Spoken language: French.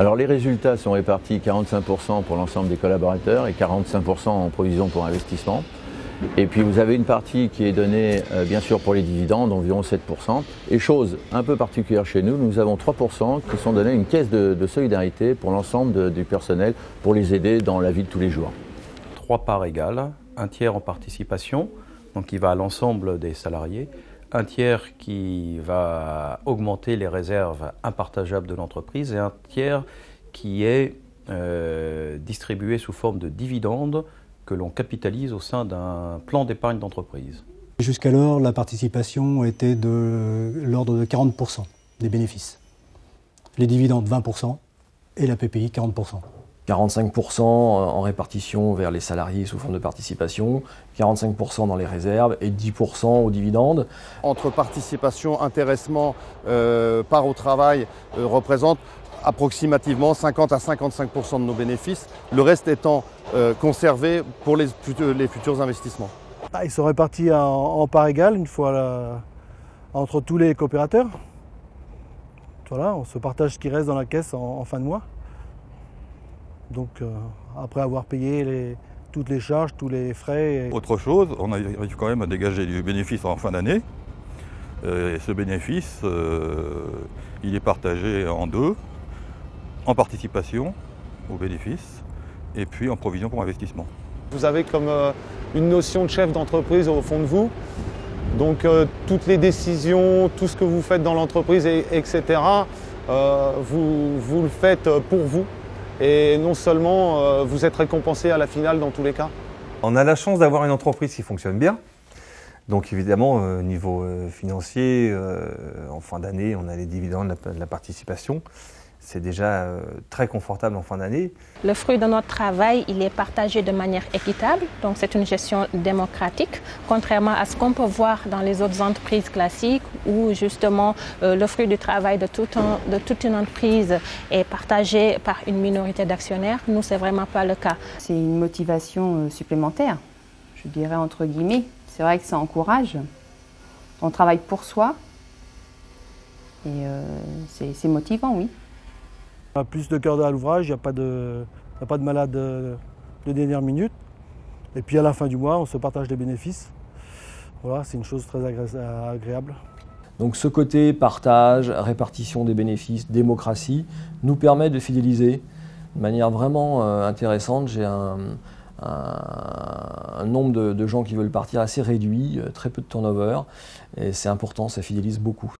Alors les résultats sont répartis 45% pour l'ensemble des collaborateurs et 45% en provision pour investissement. Et puis vous avez une partie qui est donnée bien sûr pour les dividendes, environ 7%. Et chose un peu particulière chez nous, nous avons 3% qui sont donnés à une caisse de solidarité pour l'ensemble du personnel pour les aider dans la vie de tous les jours. 3 parts égales, un tiers en participation, donc qui va à l'ensemble des salariés, un tiers qui va augmenter les réserves impartageables de l'entreprise et un tiers qui est distribué sous forme de dividendes que l'on capitalise au sein d'un plan d'épargne d'entreprise. Jusqu'alors, la participation était de l'ordre de 40% des bénéfices. Les dividendes 20% et la PPI 40%. 45% en répartition vers les salariés sous forme de participation, 45% dans les réserves et 10% aux dividendes. Entre participation, intéressement, part au travail représente approximativement 50 à 55% de nos bénéfices, le reste étant conservé pour les futurs investissements. Ils sont répartis en parts égales une fois entre tous les coopérateurs. Voilà, on se partage ce qui reste dans la caisse en fin de mois. Donc après avoir payé toutes les charges, tous les frais. Autre chose, on arrive quand même à dégager du bénéfice en fin d'année. Et ce bénéfice, il est partagé en deux, en participation au bénéfice et puis en provision pour investissement. Vous avez comme une notion de chef d'entreprise au fond de vous. Donc toutes les décisions, tout ce que vous faites dans l'entreprise, etc., vous le faites pour vous. Et non seulement vous êtes récompensé à la finale dans tous les cas. On a la chance d'avoir une entreprise qui fonctionne bien. Donc évidemment, au niveau financier, en fin d'année, on a les dividendes de la participation. C'est déjà très confortable en fin d'année. Le fruit de notre travail, il est partagé de manière équitable, donc c'est une gestion démocratique, contrairement à ce qu'on peut voir dans les autres entreprises classiques où justement le fruit du travail de toute une entreprise est partagé par une minorité d'actionnaires. Nous, c'est vraiment pas le cas. C'est une motivation supplémentaire, je dirais entre guillemets. C'est vrai que ça encourage. On travaille pour soi et c'est motivant, oui. On a plus de cœur à l'ouvrage, il n'y a pas de malade de dernière minute. Et puis à la fin du mois, on se partage les bénéfices. Voilà, c'est une chose très agréable. Donc ce côté partage, répartition des bénéfices, démocratie, nous permet de fidéliser de manière vraiment intéressante. J'ai un nombre de gens qui veulent partir assez réduit, très peu de turnover, et c'est important, ça fidélise beaucoup.